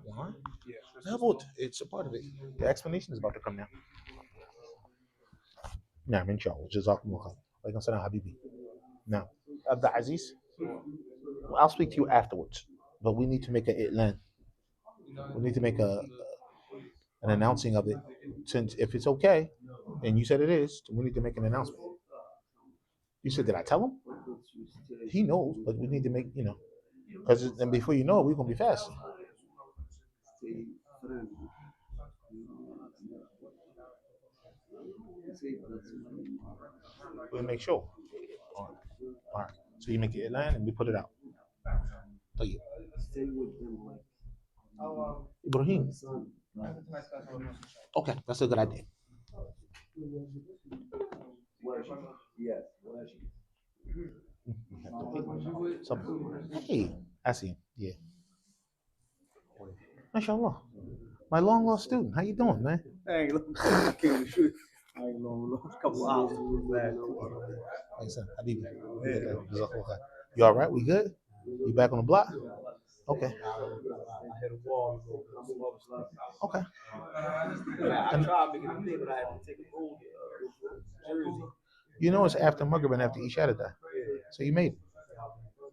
Why? It's a part of it. The explanation is about to come now. نعم إن شاء الله جزاكم الله خير. عليكم السلام حبيبي. Now, Abdul Aziz, I'll speak to you afterwards, but we need to make an itlan. We need to make an announcing of it. Since if it's okay, and you said it is, we need to make an announcement. You said, did I tell him? He knows, but we need to make, because and before you know it, we're gonna be fasting. We'll make sure. All right. So you make it line and we put it out. طيب. Ibrahim. Okay, that's a good idea. Hey, I see him. Yeah. MashaAllah. My long lost student. How you doing, man? Hey, look, I can't shoot. I ain't long, a couple hours. Like I said, Habibi. You all right? We good? You back on the block? Okay. Okay. I tried making a thing, but I had to take a old jersey. You know it's after Maghrib and after Isha today. So you made it.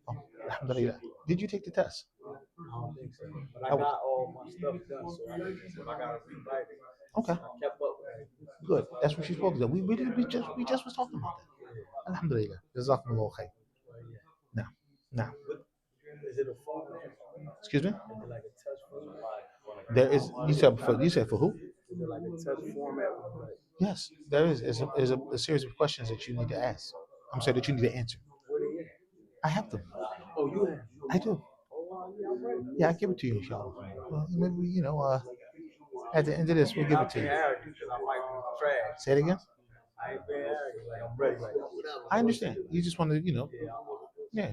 Oh, alhamdulillah. Did you take the test? I don't think so. But I got all my stuff done, so I got to rewrite it. Okay. I kept up with it. Good. That's what you're supposed to do. We just was talking about that. Alhamdulillah. Jazakumullah khair. Now. Is it a format? Excuse me? Is it like a touch format? There is. You said for who? Is it like a touch format? Yes, there is. Is a series of questions that you need to ask. I'm sorry, that you need to answer. I have them. Oh, you have? I do. Yeah, I give it to you, inshallah. Well, maybe at the end of this, we'll give it to you. Say it again. I ain't been arrogant. Like I'm ready. Like I understand. You just want to, yeah.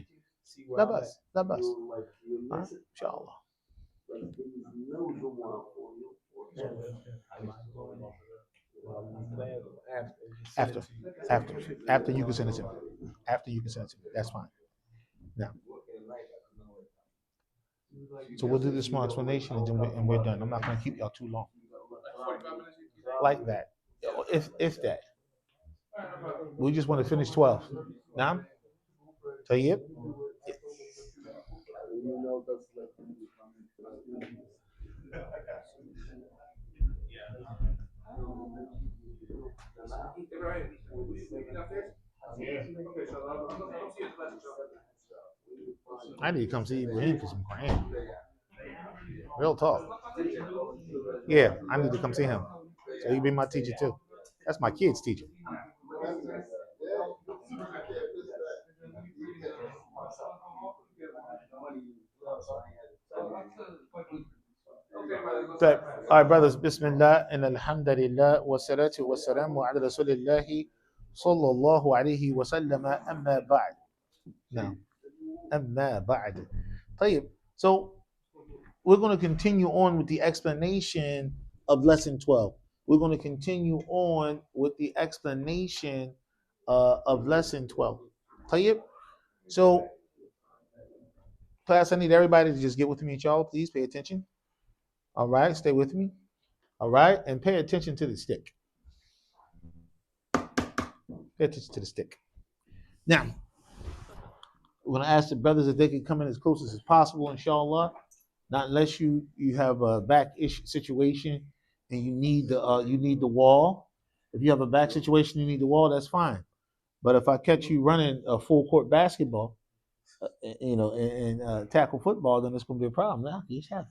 La bus. All right, inshallah. After you can send it to me. After you can send it to me. That's fine. Now. So we'll do the small explanation and we're done. I'm not going to keep y'all too long. Like that. If that. We just want to finish 12. Now? Tayyib? I need to come see Ibrahim for some Quran. Real talk. Yeah, I need to come see him. So he'll be my teacher too. That's my kid's teacher. طيب. All right, brothers. Bismillah and alhamdulillah wa salatu wa salamu ala rasulillahi sallallahu alayhi wa sallam amma ba'd. Now, amma ba'd. طيب. So we're going to continue on with the explanation of lesson 12. We're going to continue on with the explanation of lesson 12. طيب. So, class, I need everybody to just get with me, y'all. Please pay attention. All right, stay with me. All right, and pay attention to the stick. Pay attention to the stick. Now, we're going to ask the brothers if they can come in as close as possible, inshallah. Not unless you have a back issue situation and you need the wall. If you have a back situation, you need the wall. That's fine. But if I catch you running a full court basketball, and tackle football, then it's going to be a problem. Now you have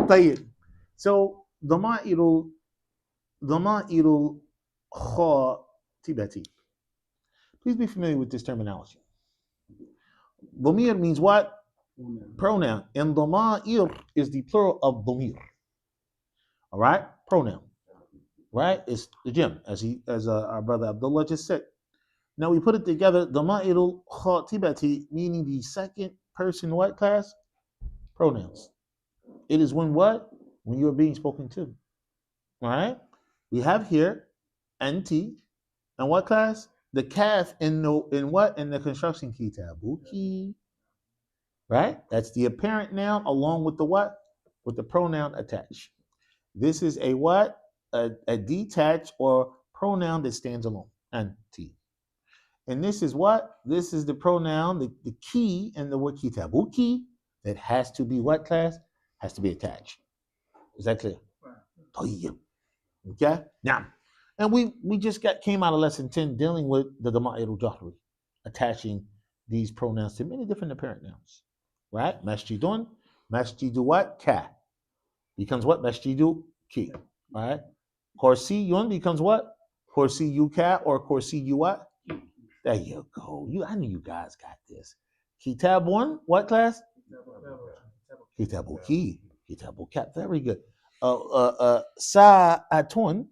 it. So ضمائر خاطبة. Please be familiar with this terminology. Dhamir means what? Pronoun. And dhama'ir is the plural of dhamir. All right? Pronoun. Right? It's the gym, as our brother Abdullah just said. Now we put it together, dhama'irul khatibati, meaning the second person what class? Pronouns. It is when what? When you're being spoken to. All right? We have here anti, and what class? The kaf in what? In the construction kitab. Buki. right? That's the apparent noun along with the what? With the pronoun attached. This is a what? A detached or pronoun that stands alone. Anti. And this is what? This is the pronoun, the key in the word kitabuki that has to be what class? Has to be attached. Is that clear? Okay? Now, and we just came out of lesson 10 dealing with the Dama'ir Jahri, attaching these pronouns to many different apparent nouns. Right? Masjidun, masjidu what? Ka. Becomes what? Masjidu ki. Right? Kursiyun becomes what? Kursiyu ka or kursiyu what? There you go. I knew you guys got this. Kitabun, what class? Kitabuki. Kitabukat. Very good. Sa'atun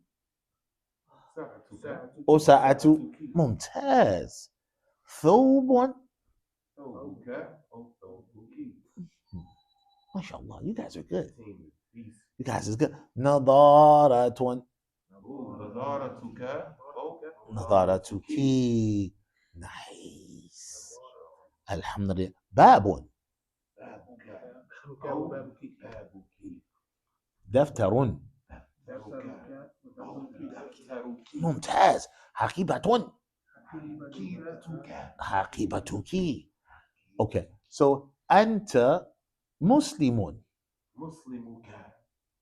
or sa'atu mumtaz. Thobun. MashaAllah, you guys are good. You guys is good. Nadaratun. Nadaratuki. Nice. Alhamdulillah. Babun. دفتر ممتاز حقيبة حقيبتك. Okay, so أنت مسلم.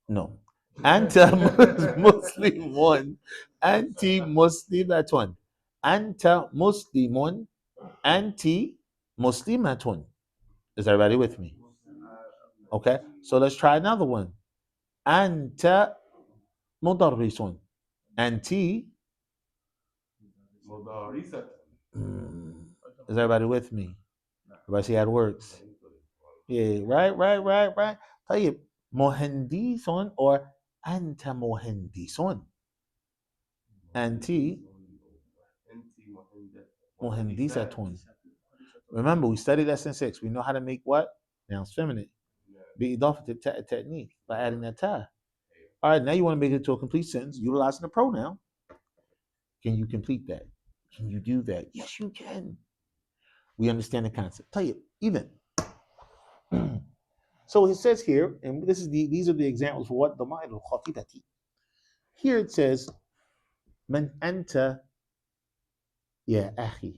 No, أنت مسلم. أنت مسلمة. أنت مسلم. أنت مسلمة. Is everybody with me? Okay, so let's try another one. أنت مدرس. أنتِ Is everybody with me? Everybody see how it works? Yeah, right. طيب مهندس or أنت مهندس. أنتِ مهندسة. Remember, we studied lesson 6. We know how to make what? Nouns feminine. بإضافة التأنيث by adding that ta. All right, now you want to make it to a complete sentence utilizing the pronoun. Can you complete that? Can you do that? Yes, you can. We understand the concept. Tell you, even. So it says here, and these are the examples for what the ma'il al-khatibati. Here it says, Man anta ya akhi.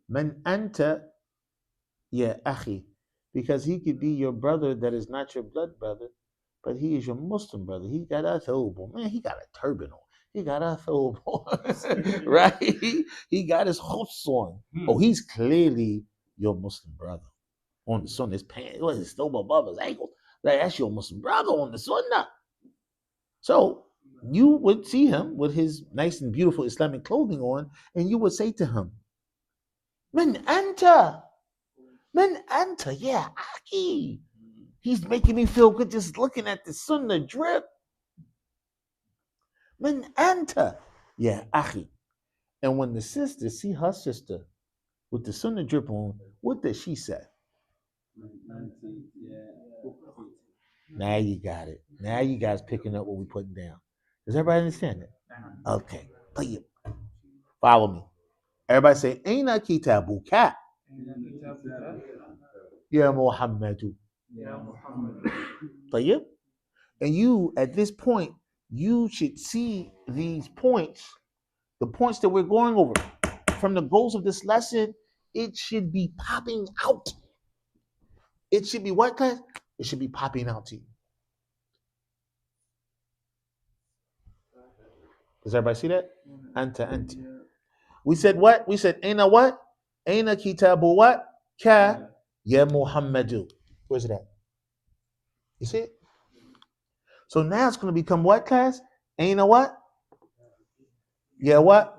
Man anta ya akhi. Because he could be your brother that is not your blood brother, but he is your Muslim brother. He got a thobe on. Man, he got a turban on. He got a thobe on. Right? He got his hoops on. Oh, he's clearly your Muslim brother. On the sunnah, his pants, his thobe above his ankles. Like, that's your Muslim brother on the sunnah. So you would see him with his nice and beautiful Islamic clothing on, and you would say to him, Man anta. Man anta, yeah, Aki. He's making me feel good just looking at the sunnah drip. Man anta, yeah, Aki. And when the sister see her sister with the sunnah drip on, what does she say? Now you got it. Now you guys picking up what we're putting down. Does everybody understand it? Okay. Follow me. Everybody say, Aina kitabuka. Ya Muhammadu. طيب? And you, at this point, you should see these points, the points that we're going over from the goals of this lesson. It should be popping out. It should be what class? It should be popping out to you. Does everybody see that? Anta. We said what? We said Aina what? Aina kitabu what? Ka ya Muhammadu. Where's it at? You see it? So now it's going to become what class? Aina what? Yeah, what?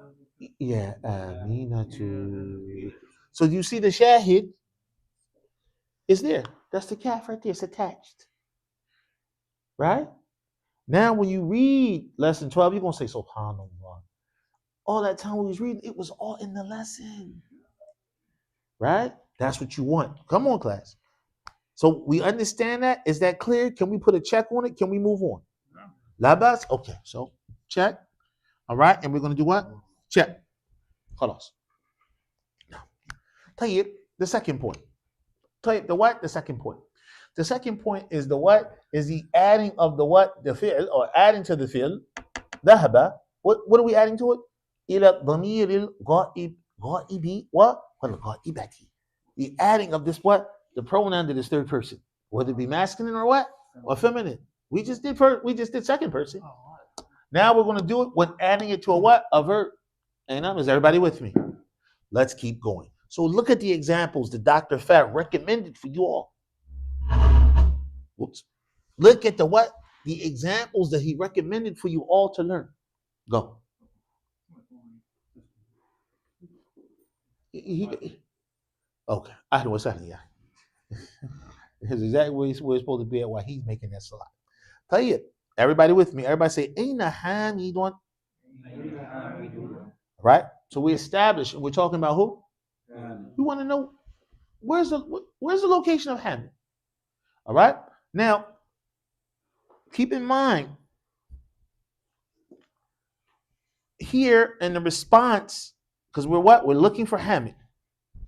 Yeah, Aminatu. So you see the shahid? It's there. That's the calf right there. It's attached. Right? Now when you read lesson 12, you're going to say, SubhanAllah. All that time we was reading, it was all in the lesson. Right? That's what you want. Come on, class. So we understand that. Is that clear? Can we put a check on it? Can we move on? Labas? Okay, so check. All right, and we're going to do what? Check. Khalas. طيب, The second point. Type the what? The second point. The second point is the what? Is the adding of the what? The fi'l, or adding to the fi'l. ذهب. What are we adding to it? إلى ضمير الغائب غائب والغائبة. The adding of this what? The pronoun to this third person. Whether it be masculine or what? Or feminine. We just did second person. Now we're going to do it when adding it to a what? A verb. And is everybody with me? Let's keep going. So look at the examples that Dr. Fat recommended for you all. Whoops. Look at the what? The examples that he recommended for you all to learn. Go. Okay. I know what's happening. Yeah. Here's exactly where we're supposed to be at while he's making that salat. Tell you, everybody with me. Everybody say, Aina Hamidun. Right? So we established, we're talking about who? We want to know where's the location of Hamid. All right? Now, keep in mind, here in the response, because we're what? We're looking for Hamid.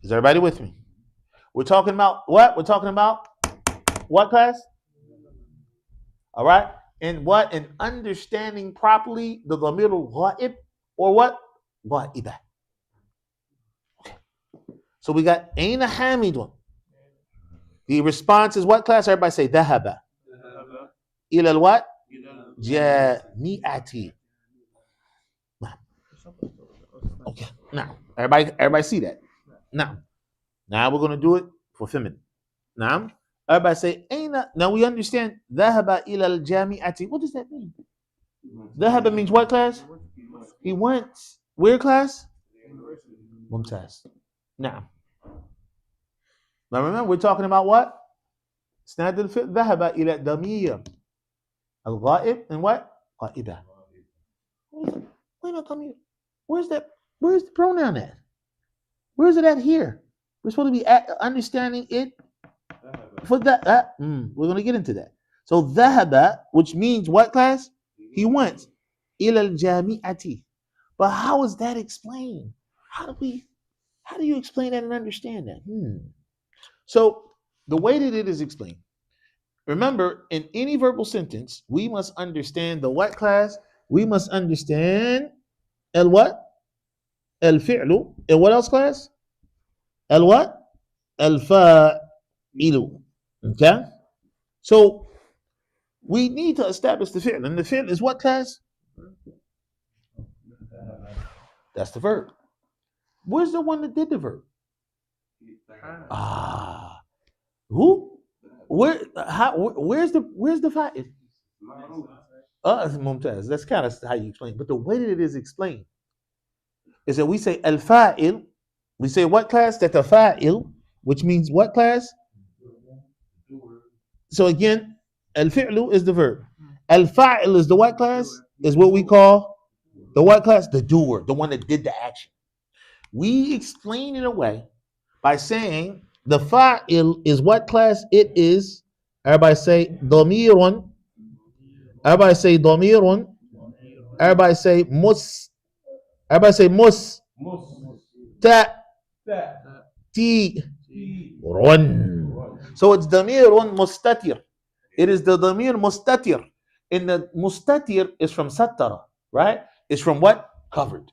Is everybody with me? We're talking about what? We're talking about what class? All right? And what? And understanding properly the dhamir al-ghaib or what? Ghaiba. Okay. So we got Aina Hamidun. The response is what class? Everybody say Dhahaba. Ila al-what? Jami'ati. Okay. Now, everybody see that. Now we're going to do it for feminine. Now, everybody say Aina. Now we understand Dhahaba ila al-jami'ati. What does that mean? Dhahaba means what class? He went. Where class? Mumtaz. Now remember, we're talking about what? Snad al-fi'l dhahaba ila damir al-ghaib and what? Ghaiba. Wait a damir. Where's the pronoun at? Where is it at here? We're supposed to be understanding it for that. We're going to get into that. So dhahaba, which means what class? He went. Ila al-jami'ati. But how is that explained? How do you explain that and understand that? So the way that it is explained, remember, in any verbal sentence, we must understand the what class? We must understand el what? El fi'lu. And what else class? El what? El fa'ilu. Okay? So we need to establish the fi'l. And the fi'l is what class? That's the verb. Where's the one that did the verb? Who? Where's the fa'il? Mumtaz. That's kind of how you explain. But the way that it is explained is that we say al-fa'il. We say what class? That the fa'il, which means what class? So again, al-fi'lu is the verb. Al-fa'il is the what class? Is what we call the what class? The doer, the one that did the action. We explain it away by saying the fa'il is what class? It is. Everybody say dhamirun. Everybody say dhamirun. Everybody say mus. Everybody say mus. Ta. Ti. Run. So it's dhamirun mustatir. It is the dhamir mustatir. And the mustatir is from sattara, right? It's from what? Covered.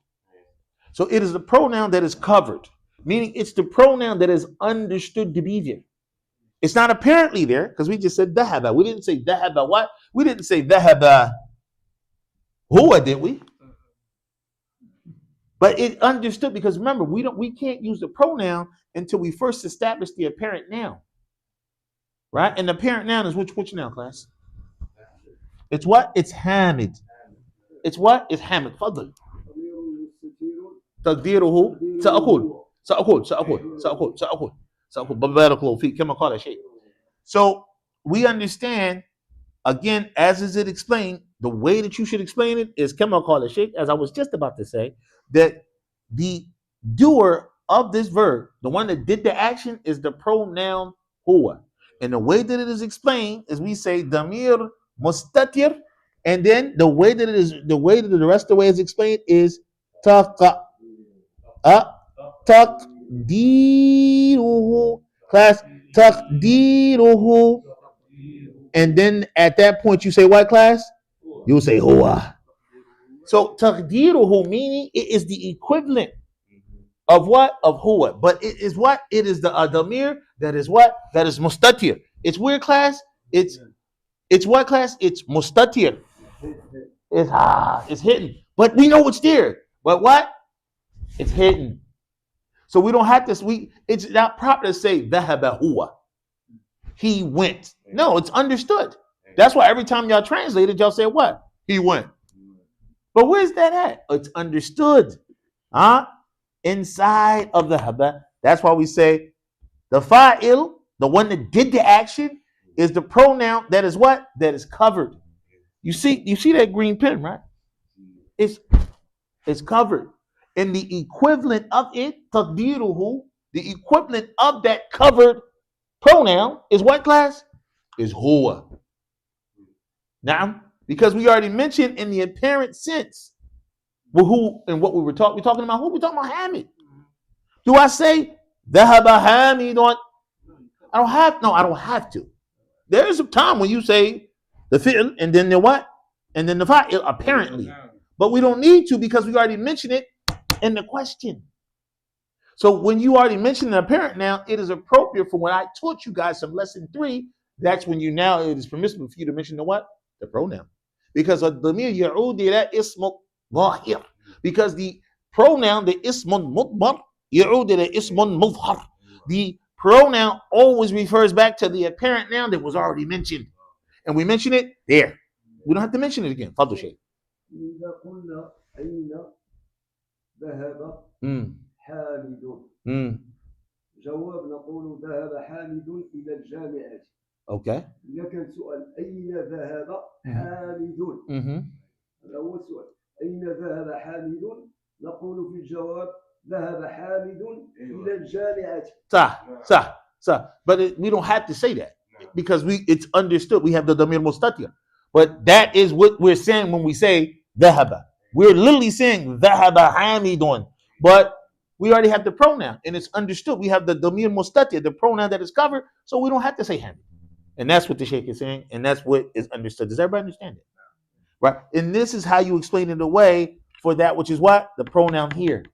So it is the pronoun that is covered, meaning it's the pronoun that is understood to be there. It's not apparently there because we just said dhahaba. We didn't say dhahaba what? We didn't say dhahaba huwa, did we? But it understood because remember, we can't use the pronoun until we first establish the apparent noun. Right? And the apparent noun is which noun, class? It's what? It's Hamid. It's what? It's Hamid. Fadl. تقديره سأقول ببارك الله فيك كما قال شيء. So we understand again, as is it explained, the way that you should explain it is كما قال شيء, as I was just about to say, that the doer of this verb, the one that did the action, is the pronoun huwa. And the way that it is explained is we say damir mustatir, and then the way that the rest of the way is explained is taqa. taqdiruhu. Class, taqdiruhu. And then at that point you say what, class? You'll say huwa. So taqdiruhu meaning it is the equivalent of what? Of huwa. But it is what? It is the damir that is what? That is mustatir. It's where, class? It's what, class? It's mustatir. It's hidden. But we know it's there. But what? It's hidden. So we don't have to, it's not proper to say dhahaba huwa. He went. No, it's understood. That's why every time y'all translated, y'all say what? He went. But where's that at? It's understood. Inside of the haba. That's why we say the fa'il, the one that did the action, is the pronoun that is what? That is covered. You see that green pen, right? It's covered. And the equivalent of it, taqdiruhu, the equivalent of that covered pronoun is what, class? Is huwa. Now, because we already mentioned in the apparent sense, who and what we're talking about who? We're talking about Hamid. Do I say dhahaba Hamidun? I don't have to. There is a time when you say the fi'l and then the what? And then the fa'il apparently. But we don't need to because we already mentioned it in the question. So when you already mentioned the apparent now, it is appropriate for when I taught you guys some lesson 3. That's when it is permissible for you to mention the what? The pronoun. Because of the damir ya'ud ila ism zahir. Because the pronoun, the ismun mudmar, ya'ud ila ismun muzhar. The pronoun always refers back to the apparent noun that was already mentioned. And we mention it there. We don't have to mention it again. Fadl Shaykh. حامد جواب نقول ذهب حامد إلى الجامعة. Okay. لكن سؤال أين ذهب حامد؟ هذا هو السؤال. أين ذهب حامد؟ نقول في الجواب ذهب حامد إلى الجامعة. صح. But we don't have to say that because it's understood. We have the damir mustatir. But that is what we're saying when we say dhahaba. We're literally saying dhahaba hamidun. But we already have the pronoun and it's understood. We have the damir mustatir, the pronoun that is covered, so we don't have to say hamid. And that's what the Shaykh is saying, and that's what is understood. Does everybody understand it? Right? And this is how you explain it away for that which is what? The pronoun here.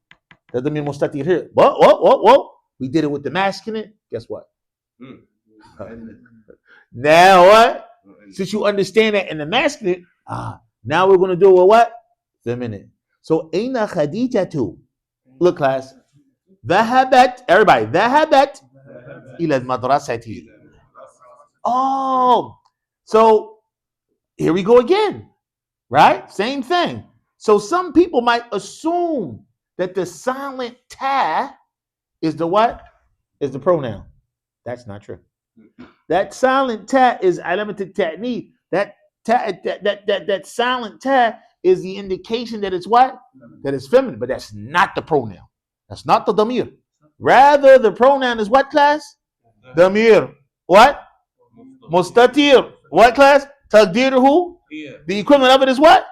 The damir mustatir here. Whoa. We did it with the masculine. Guess what? Now what? Since you understand that in the masculine, now we're going to do it with what? Feminine. So, Aina Khadijatu. Look, class. Dhahabat. Everybody. Dhahabat ila madrasati. Oh. So, here we go again. Right? Same thing. So, some people might assume that the silent ta is the what? Is the pronoun. That's not true. That silent ta is alamat ta'neeth. That silent ta is the indication that it's what? That it's feminine, but that's not the pronoun. That's not the damir. Rather, the pronoun is what, class? Damir. What? Mustatir. What, class? Taqdiruhu. The equivalent of it is what?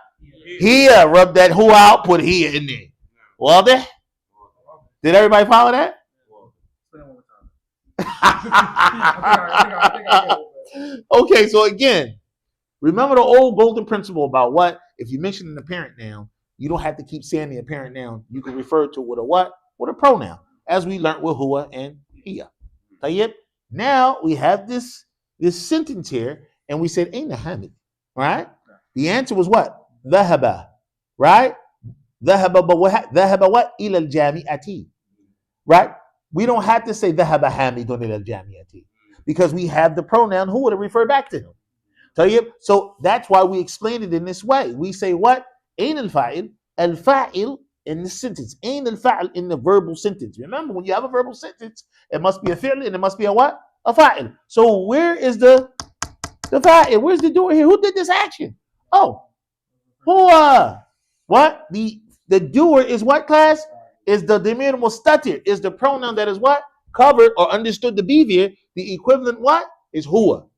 Here. Rub that hu out, put here in there. Wadih? Did everybody follow that? Okay, so again, remember the old golden principle about what? If you mention an apparent noun, you don't have to keep saying the apparent noun. You can refer to it with a what? With a pronoun, as we learned with huwa and hiya. Tayyib. Now we have this sentence here, and we said, Aina Hamid, right? The answer was what? Dhahaba, right? Dhahaba, but dhahaba what? Ila al-jami'ati, right? We don't have to say dhahaba Hamidun ila al-jami'ati because we have the pronoun who to refer back to him. So that's why we explain it in this way. We say what? Ain al-fa'il in the sentence. Ain al-fa'il in the verbal sentence. Remember, when you have a verbal sentence, it must be a fi'l and it must be a what? A fa'il. So where is the fa'il? Where's the doer here? Who did this action? Oh, huwa. What? The doer is what, class? Is the damir mustatir, is the pronoun that is what? Covered or understood to be there. The equivalent what? Is huwa.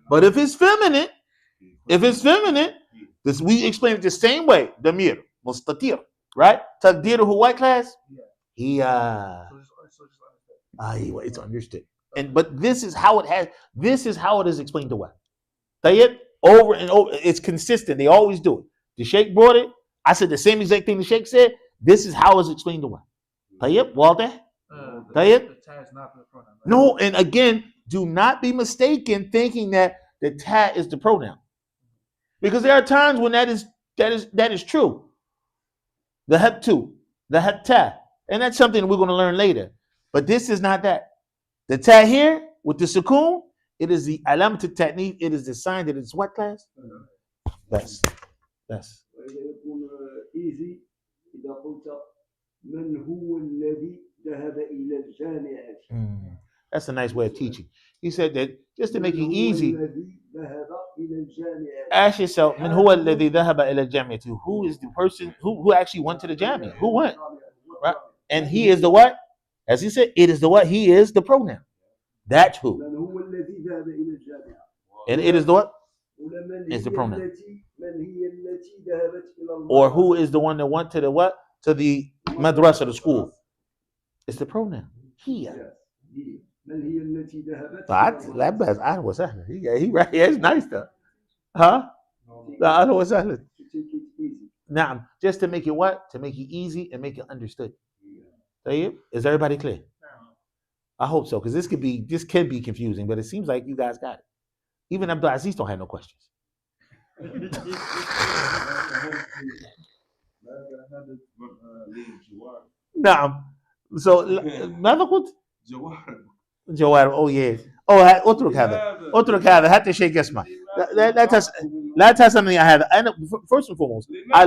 But if it's feminine, this we explain it the same way. Damir mustatir, right? Taqdiruhu what, class? Hiya. So just It's understood. But this is how it is explained to what? Tayyib, over and over. It's consistent. They always do it. The Sheikh brought it. I said the same exact thing the Sheikh said. This is how it's explained to what? Tayyib, Walter? Tayyib? No, and again, do not be mistaken thinking that the ta is the pronoun. Because there are times when that is true. The hat too, the hat ta. And that's something we're going to learn later. But this is not that. The ta here with the sukoon, it is the alamat al-ta'neef, it is the sign that it's what class? That's. easy إذا قلت من هو الذي ذهب إلى الجامعة. That's a nice way of teaching. He said that just to make it easy, ask yourself, من هو الذي ذهب إلى الجامعة? Who is the person who actually went to the jamia? Who went? Right? And he is the what? As he said, it is the what? He is the pronoun. That's who. And it is the what? Is the pronoun. Or who is the one that went to the what? To the madrasa, the school. It's the pronoun. He. He right. Yeah, it's nice though. Huh? Now, just to make it what? To make it easy and make it understood. Is everybody clear? I hope so, because this can be confusing, but it seems like you guys got it. Even Abdul Aziz don't have no questions. نعم. So ماذا قلت؟ جوار. Oh yeah. اترك هذا حتى شيء اسمه. لا تسمعني هذا. أنا first and foremost, I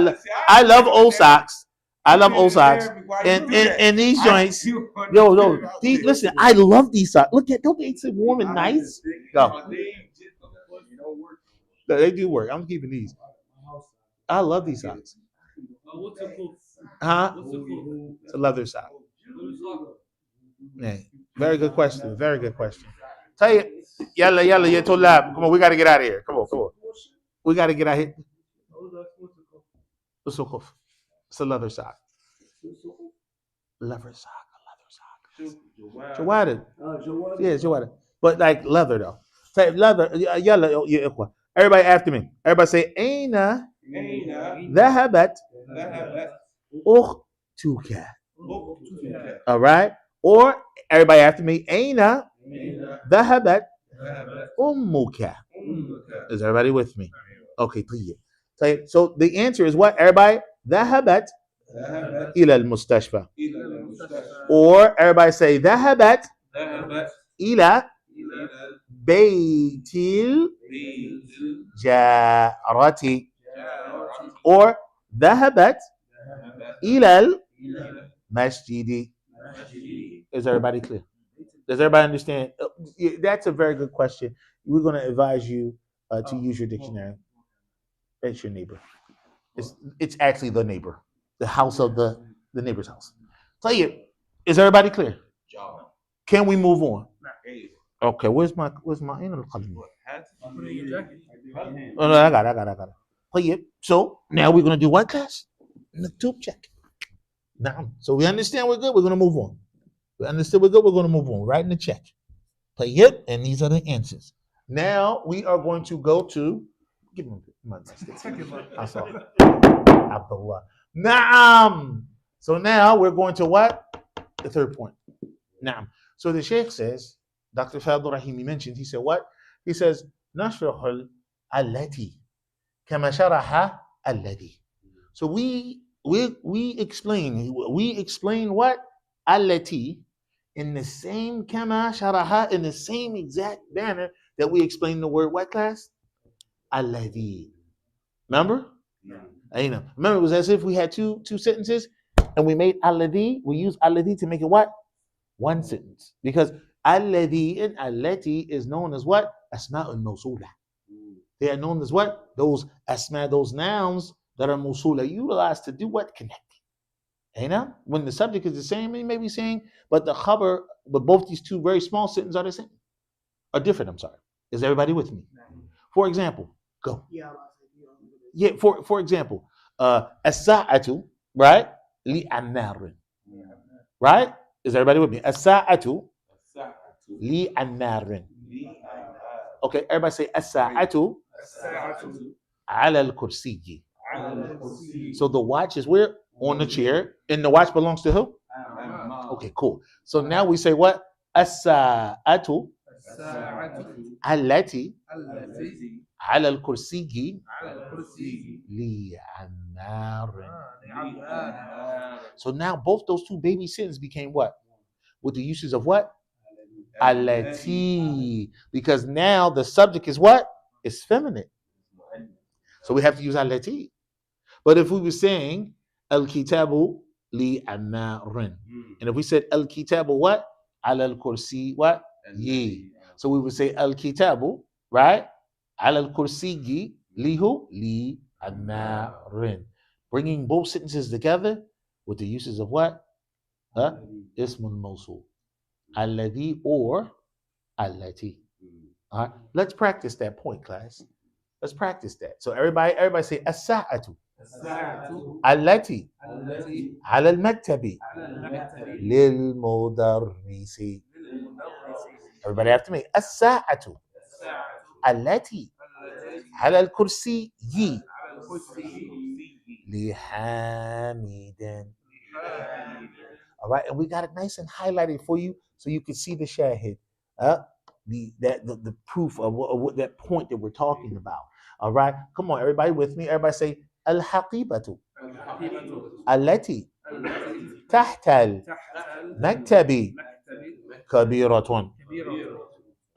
love old socks. And these joints. Listen, I love these socks. Look at, don't they so warm and nice? Go. They do work. I'm keeping these. I love these socks. Huh? It's a leather sock. Yeah. Very good question. Tell you, yalla, ya tulab. Come on, we got to get out of here. Come on. We got to get out of here. It's a leather sock. Leather sock. Jawada. Yeah, Jawada. But like leather though. Say leather. Yalla, ya ikhwa. Everybody after me. Everybody say, Aina ذهبت أختك. All right? Or everybody after me, Aina ذهبت أمك. Is everybody with me? Okay, so the answer is what? Everybody, ذهبت إلى المستشفى. Or everybody say, ذهبت إلى بيت الجارة. Or ذهبت إلى المسجد. Is everybody clear? Does everybody understand? That's a very good question. We're going to advise you to use your dictionary. It's your neighbor. It's actually the neighbor, the house of the neighbor's house. Tell you, is everybody clear? Can we move on? Okay, where's my Oh no, I got it. So now we're gonna do what class? Tube check. Now, so we understand we're good. We're gonna move on. We understood we're good. We're gonna move on. Right in the check. Tayyib, and these are the answers. Now we are going to go to. Give me my Abdullah. Naam. So now we're going to what? The third point. Naam. So the Sheikh says, Dr. Fadl Rahimi mentioned, he said what? He says, Nashrahul allati kama sharaha alladhi. So we explain what? Allati in the same kama sharaha, in the same exact manner that we explain the word what class? Alladhi. Remember? No. Remember, it was as if we had two sentences and we made alladhi, we use alladhi to make it what? One sentence. Because alladhi and allati is known as what? Asma'ul mawsula. They are known as what? Those asma, those nouns that are mawsula, utilized to do what? Connecting. When the subject is the same, you may be saying, but the khabar, but both these two very small sentences are the same. Are different, I'm sorry. Is everybody with me? For example, go. Yeah, for example, as-sa'atu, right? Li Ammar. Right? Is everybody with me? As-sa'atu Li Ammarin. Okay, everybody say as-sa'atu ala al-kursiyyi. So the watch is where? On the chair. And the watch belongs to who? Okay, cool. So now we say what? As-sa'atu allati ala al-kursiyyi li Ammarin. So now both those two baby sins became what? With the uses of what? Allati. Because now the subject is what? It's feminine. So we have to use allati. But if we were saying al-kitabu li Ammarin, and if we said al-kitabu what? Ala al-kursi what? Ye. So we would say al-kitabu, right? Ala al-kursi li who? Li Ammarin. Bringing both sentences together with the uses of what? Ismun mawsul. Alladhi or allati. All right, let's practice that point, class. Let's practice that. So everybody say as-sa'atu allati ala al-maktabi lil mudarrisi. Everybody after me. As-sa'atu allati ala al-kursiyyi li hamidin. All right, and we got it nice and highlighted for you so you can see the shahid, the proof of what that point that we're talking about. All right, come on, everybody with me. Everybody say al-haqibatu allati tahta al-maktabi kabiratun.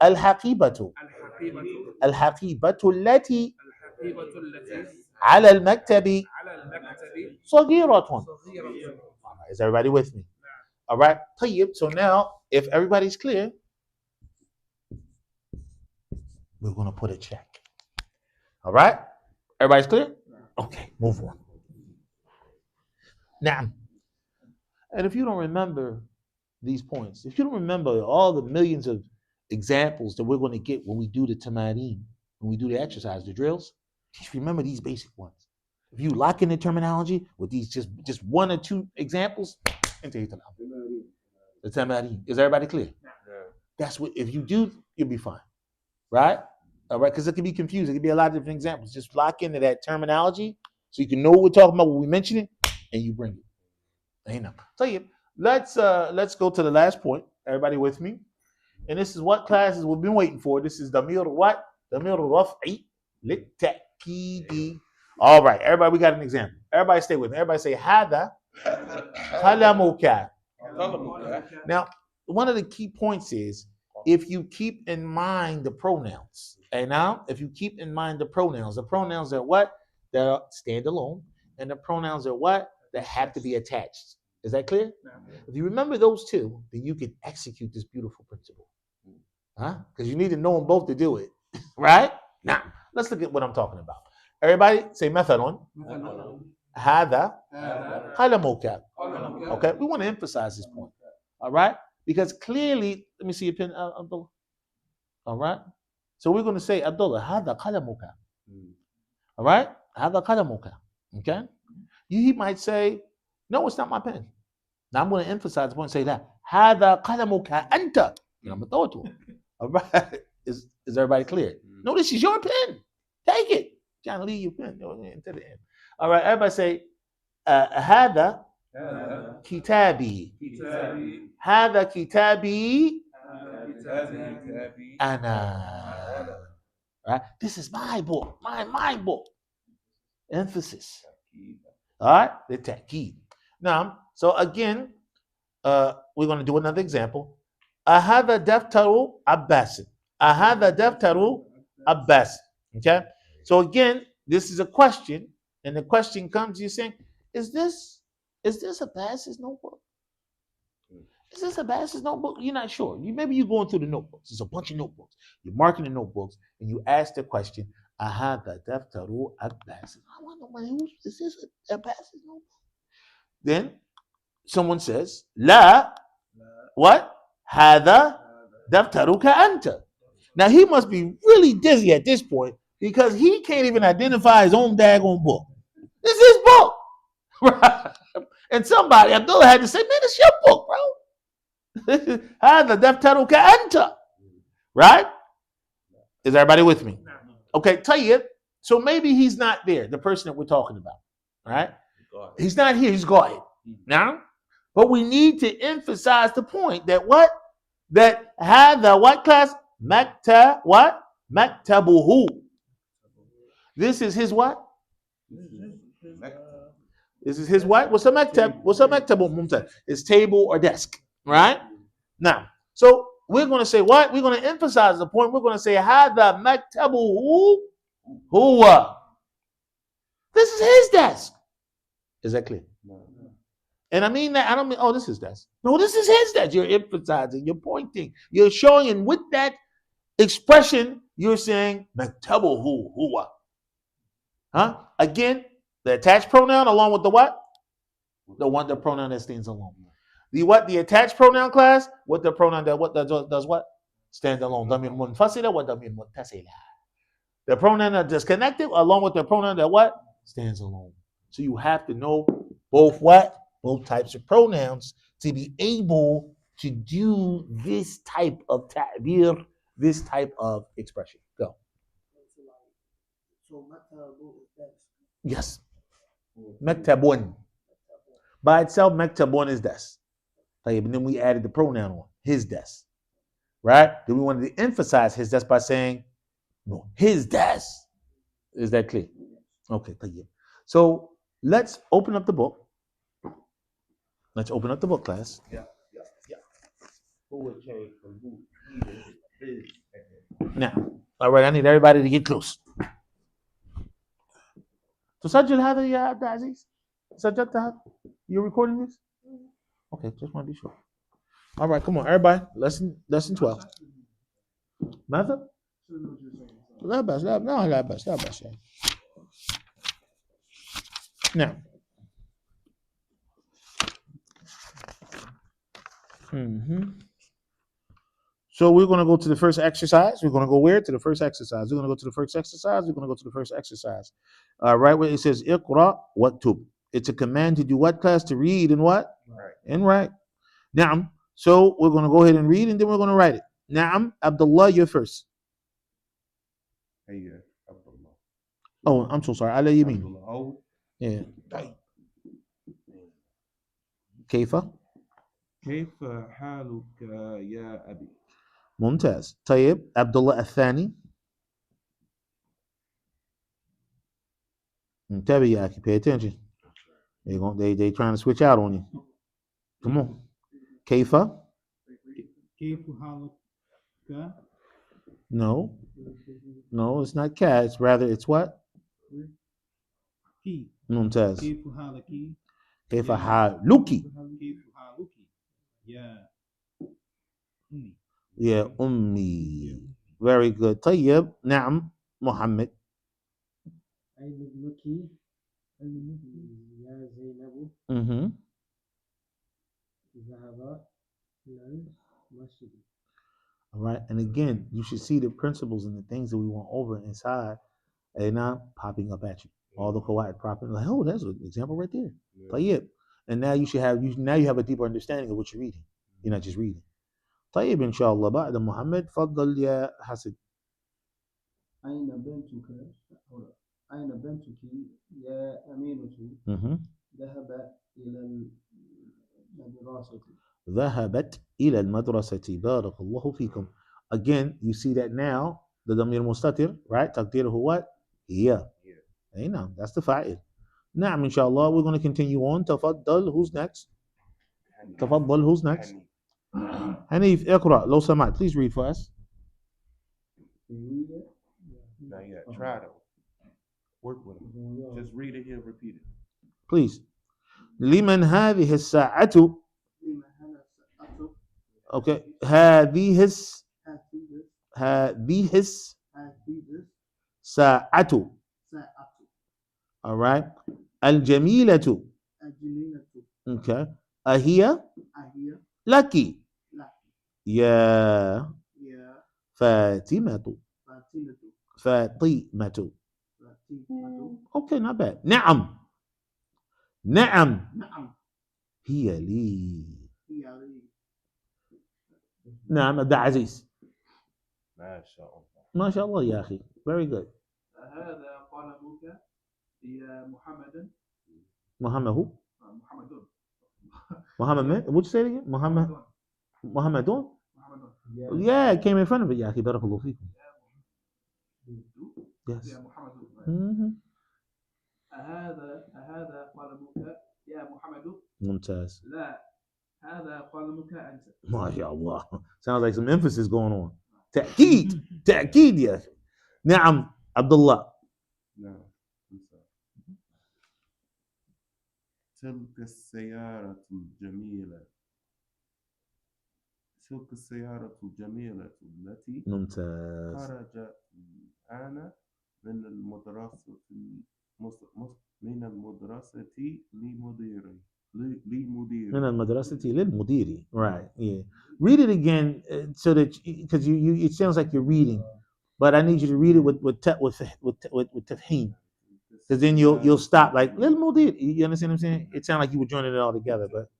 Al-haqibatu allati ala al-maktabi saghiratun. Is everybody with me? All right. So now, if everybody's clear, we're going to put a check. All right. Everybody's clear? Okay, move on. Now, and if you don't remember these points, if you don't remember all the millions of examples that we're going to get when we do the tamarin, when we do the exercise, the drills, just remember these basic ones. If you lock in the terminology with these just one or two examples, the tamarin. Is everybody clear? Yeah. That's what, if you do, you'll be fine. Right? All right, because it can be confusing. It can be a lot of different examples. Just lock into that terminology so you can know what we're talking about when we mention it, and you bring it. You know. So yeah, let's go to the last point. Everybody with me? And this is what classes we've been waiting for. This is damir what? Damir raf'i litakidi. All right, everybody, we got an example. Everybody stay with me. Everybody say hada qalamuka. Now, one of the key points is if you keep in mind the pronouns. And now, if you keep in mind the pronouns are what? That stand alone. And the pronouns are what? That have to be attached. Is that clear? If you remember those two, then you can execute this beautiful principle. Because you need to know them both to do it. Right? Now, let's look at what I'm talking about. Everybody say مثلا هذا قلمك. Okay, we want to emphasize this point. All right, because clearly, let me see your pen, Abdullah. All right, so we're going to say Abdullah هذا قلمك. All right, هذا قلمك. Okay, he might say, no, it's not my pen. Now I'm going to emphasize the point and say that هذا قلمك أنت. I'm going to throw it to him. All right, is everybody clear? No, this is your pen. Take it. Trying to leave your pen to the end. All right, everybody say هذا كتابي. هذا كتابي أنا. Right? This is my book. My book. Emphasis. All right? The ta'keed. Now, so again, we're going to do another example. أهذا دفتر عباس. أهذا دفتر عباس. Okay? So again, this is a question, and the question comes, you're saying, is this Abbas's notebook? Is this Abbas's notebook? You're not sure. Maybe you're going through the notebooks. There's a bunch of notebooks. You're marking the notebooks, and you ask the question, Ahada daftaru Abbas. I wonder, is this Abbas's notebook? Then someone says, La, what? Hada daftaruka anta. Now he must be really dizzy at this point, because he can't even identify his own daggone book. This is his book. Right? And somebody, Abdullah, had to say, man, it's your book, bro. هذا دفترك أنت. Right? Is everybody with me? Okay, Tayyib. So maybe he's not there, the person that we're talking about. Right? He's not here, he's gone. Now, but we need to emphasize the point that what? That هذا what class? Makta what? Maktabuhu. This is his what? This is his what? What's a maktab? What's a maktabu? His table or desk. Right? Now, so we're going to say what? We're going to emphasize the point. We're going to say هذا مكتبه هو. This is his desk. Is that clear? And I mean that, I don't mean, oh, this is desk. No, this is his desk. You're emphasizing, you're pointing, you're showing, and with that expression, you're saying مكتبه هو. Huh? Again, the attached pronoun along with the what? The pronoun that stands alone. The what? The attached pronoun class with the pronoun that what does what? Stands alone. ضمير منفصلة وضمير متصلة. The pronoun that is connected along with the pronoun that what? Stands alone. So you have to know both what? Both types of pronouns to be able to do this type of ta'bir, this type of expression. Go. So maktabu is desk. Yes. Maktabun. By itself, maktabun is desk. And then we added the pronoun on his desk, right? Then we wanted to emphasize his desk by saying, no, his desk. Is that clear? Okay, so let's open up the book. Let's open up the book, class. Yeah. Who would change from who? His. Now, all right, I need everybody to get close. تسجل هذا يا عبد العزيز؟ سجلت هذا؟ You're recording this? Okay, just want to be sure. All right, come on, everybody. Lesson 12. ماذا؟ لا بأس لا بأس. Now. So we're going to go to the first exercise. We're going to go where? To the first exercise. We're going to go to the first exercise. Right where it says Iqra waktub. It's a command to do what class? To read and what? Right. And write. Naam. So we're going to go ahead and read and then we're going to write it. Naam. Abdullah, you're first. Hey, Abdullah. Oh, I'm so sorry. Ala Yamin. Oh. Yeah. Kaifa? كيف حالك يا أبي؟ ممتاز. طيب عبد الله الثاني. انتبه يا أخي, pay attention. They trying to switch out on you. Come on. كيف? كيف حالك؟ No, it's not cat. It's rather, it's what? كي. ممتاز. كيف حالك؟ كيف حالك؟ كيف حالك يا أمي؟ يا أمي. Very good. طيب. نعم. محمد. أين ابنك يا زينب؟ ذهب إلى المسجد. All right. And again, you should see the principles and the things that we went over inside and now popping up at you. All the qawaid properly, like, oh, that's an example right there. طيب. And now you have a deeper understanding of what you're reading. You're not just reading. طيب إن شاء الله. بعد محمد فضل يا حسن. أين بنتك يا أمينة؟ ذهبت إلى المدرسة. بارك الله فيكم. Again, you see that now, the ضمير مستتر, right? تقديره what? هي. Hey, now, that's the fa'il. نعم إن شاء الله. We're going to continue on. تفضل. Who's next? تفضل. Who's next? Hanif, اقرأ لو سمحت. Please read for us. Now you got to try to work with him. Just read it here, repeat it. Please. لمن هذه الساعة? Okay. هذه الساعة. All right. الجميلة. Okay. أهي لك يا فاطمة. Okay, not bad. نعم هي لي نعم عبد العزيز. ما شاء الله. ما شاء الله يا أخي. Very good. هذا قلمك يا محمد. محمد هو؟ محمدون. Muhammad man? What'd you say again? Muhammadun? Yeah, it came in front of it يا أخي. بارك الله فيكم. Yes. يا محمد. Mhm. هذا قلمك يا محمد. ممتاز. لا هذا قلمك أنت. ما شاء الله. Sounds like some emphasis going on. تأكيد. تأكيد يا أخي. نعم عبد الله. نعم. تلك السيارة الجميلة. تلك السيارة الجميلة التي ممتاز. خرجت الآن من المدرسة لمديري. من المدرسة للمدير. Right. Yeah. Read it again so that because you it sounds like you're reading, but I need you to read it with tafhim. Because then you'll stop like للمدير. You understand what I'm saying? It sounds like you were joining it all together, but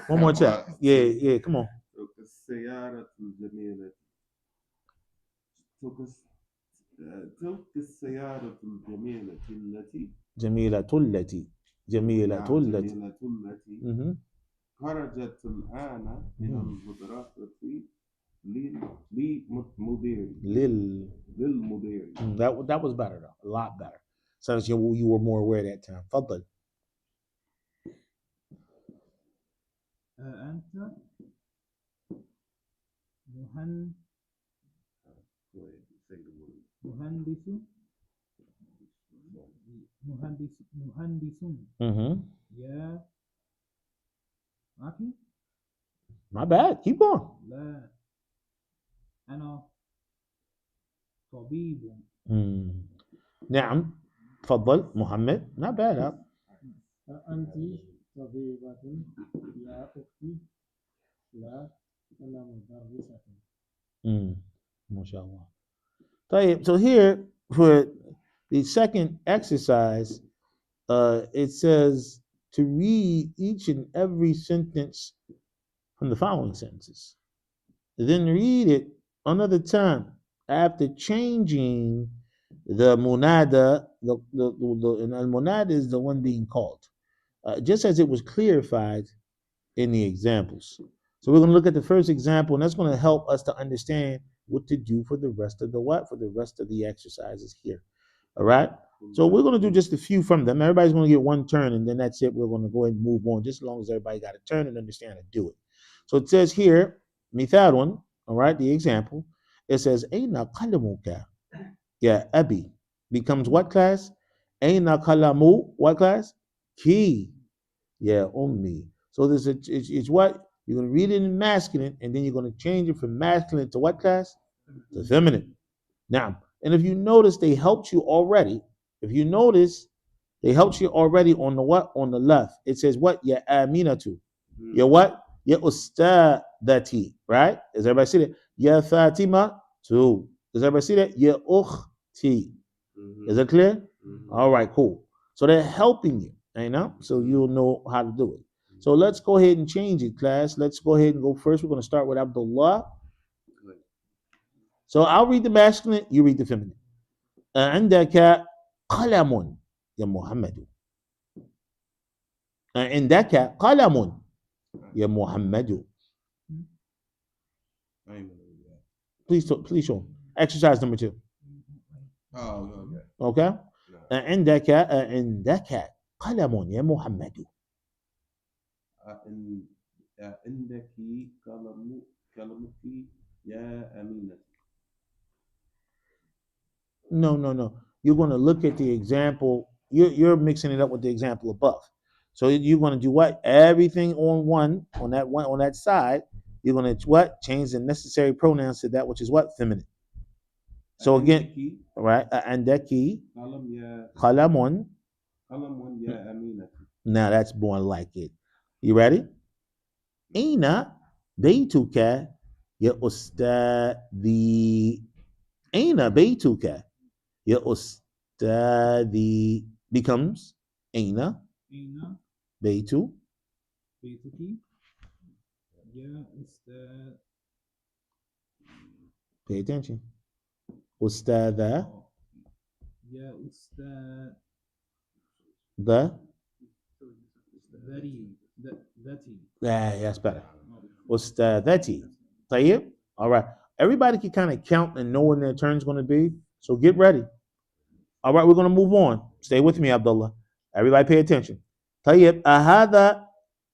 one more time. Yeah. Come on. تلك السيارة الجميلة. تلك السيارة الجميلة التي جميلة التي خرجت الآن من المدرسة للمدير. That was better though, a lot better. Sounds you were more aware that time. تفضل. أنت مهندس يا أخي. My bad. Keep going. لا أنا طبيب. نعم. تفضل محمد. Not bad. Huh? أنت طبيبة يا أختي. لا أنا مدرسة. ما شاء الله. طيب. So here for the second exercise, it says to read each and every sentence from the following sentences. Then read it another time after changing the munada. And al-munada is the one being called, just as it was clarified in the examples. So we're going to look at the first example, and that's going to help us to understand what to do for the rest of the exercises here. All right. So we're going to do just a few from them. Everybody's going to get one turn, and then that's it. We're going to go ahead and move on, just as long as everybody got a turn and understand how to do it. So it says here, mithalun, all right, the example. It says, Aina qalamuka ya abi becomes what class? Aina qalamu, what class? Ki ya ummi. So this it's what? You're going to read it in masculine, and then you're going to change it from masculine to what class? To feminine. Now, and if you notice, they helped you already. If you notice, they helped you already on the what? On the left. It says what? Ya aminatu. Ya what? Ya ustadati. Right? Does everybody see that? Ya Fatima. Two. Does everybody see that? Ya ukhti. Is that clear? All right, cool. So they're helping you, you know? So you'll know how to do it. So let's go ahead and change it, class. Let's go ahead and go first. We're going to start with Abdullah. So I'll read the masculine, you read the feminine. عندك قلم يا محمد. عندك قلم يا محمد. Please show them. Exercise number 2. Oh, okay. عندك قلم يا محمد. عندك قلمك يا أمينة. No. You're going to look at the example. You're mixing it up with the example above. So you're going to do what? Everything on that side. You're going to what? Change the necessary pronouns to that which is what? Feminine. So again, right? Andaki. Qalamun ya Aminah. Now that's more like it. You ready? Aina baytuka ya ustadi. Aina baytuka ya ustadi becomes Aina baytu بيتك يا أستاذ Pay attention. Ustadha. يا أستاذ The. ذاتي Yeah, that's better. Ustadhati. طيب. All right. Everybody can kind of count and know when their turn's going to be. So get ready. All right, we're going to move on. Stay with me, Abdullah. Everybody pay attention. طيب. أهذا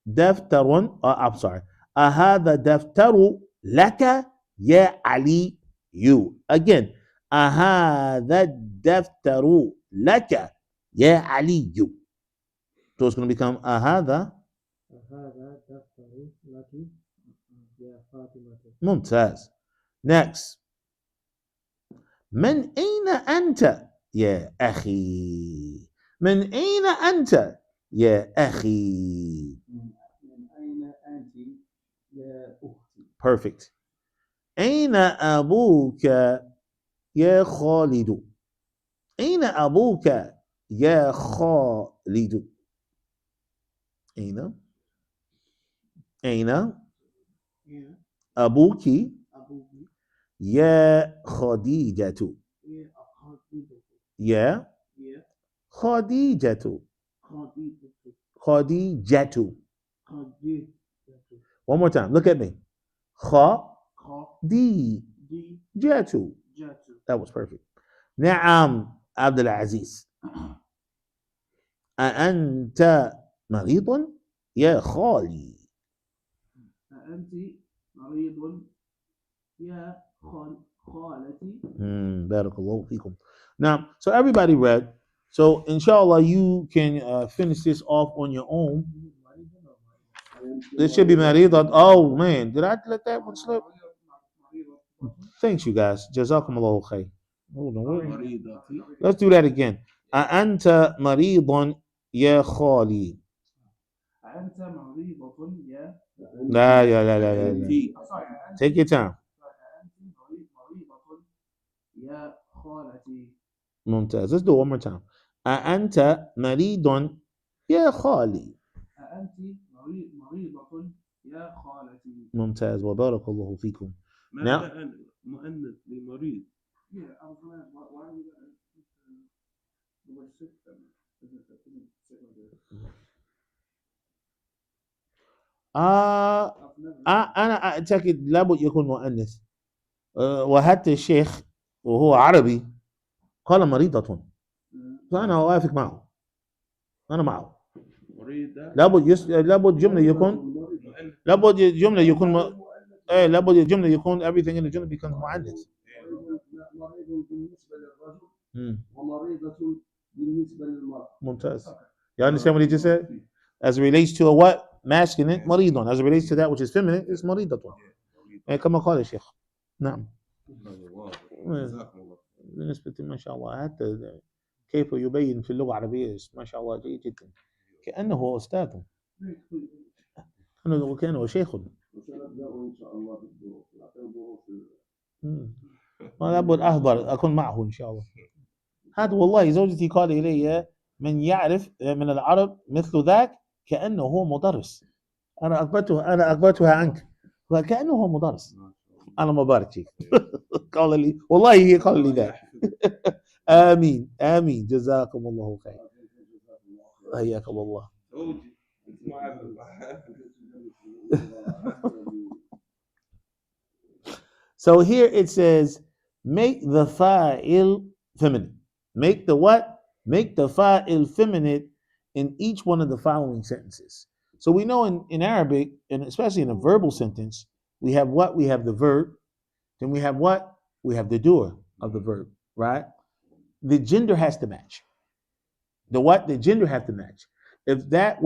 دفتر. I'm sorry. أهذا دفتر لك يا علي. You. Again. أهذا الدفتر لك يا علي. You. So it's going to become أهذا. هذا دفتر لك يا فاطمة. ممتاز. Next. من أين أنت يا أخي؟ من أين أنت يا أخي؟ من أين أنت يا أختي؟ Perfect. أين أبوك يا خالد؟ أين أبوك يا خالد؟ أين؟ أين أبوك يا خديجة؟ يا خديجة. خديجة. One more time. Look at me. خديجة. That was perfect. نعم عبد العزيز. أأنت مريض يا خالي؟ أنت مريض يا خالتي. بارك الله فيكم. Now, so everybody read. So, inshallah, you can finish this off on your own. This should be maridat. Oh, man. Did I let that one slip? Thanks, you guys. Jazakumullahu khair. Hold on. Let's do that again. أأنت مريض يا خالي؟ أنت مريضة يا لا لا لا لا لا. Take your time. أنت مريضة يا خالتي. ممتاز. Let's do it one more time. أأنت مريض يا خالي؟ أنت مريضة يا خالتي. ممتاز. وبارك الله فيكم. ماذا مؤنث للمريض؟ أنا أعتقد لابد يكون مؤنث. وحتى الشيخ وهو عربي قال مريضة. فأنا أوافق معه. أنا معه. لابد جملة يكون لابد جملة يكون لابد الجملة يكون everything in the جملة becomes مؤنث. مريض بالنسبة للرجل ومريضة بالنسبة للمرأة. ممتاز. You understand what he just said? As it relates to a what? Masculine, مريض. As it relates to that which is feminine, it's مريضة. كما قال الشيخ. نعم. بالنسبة ما شاء الله حتى كيف يبين في اللغة العربية ما شاء الله جيد جدا. كأنه أستاذ. كأنه شيخ. إن شاء الله بالدروس. لابد أخبر أكون معه إن شاء الله. هذا والله زوجتي قال إلي من يعرف من العرب مثل ذاك كأنه هو مدرس. أنا أخبرتها عنك وكأنه هو مدرس. أنا مبارك فيك. قال لي والله هي قال لي ذاك. آمين آمين. جزاكم الله خير. حياكم الله. So here it says, make the fa'il feminine. Make the what? Make the fa'il feminine in each one of the following sentences. So we know in Arabic, and especially in a verbal sentence, we have what? We have the verb. Then we have what? We have the doer of the verb, right? The gender has to match. The what? The gender has to match. If that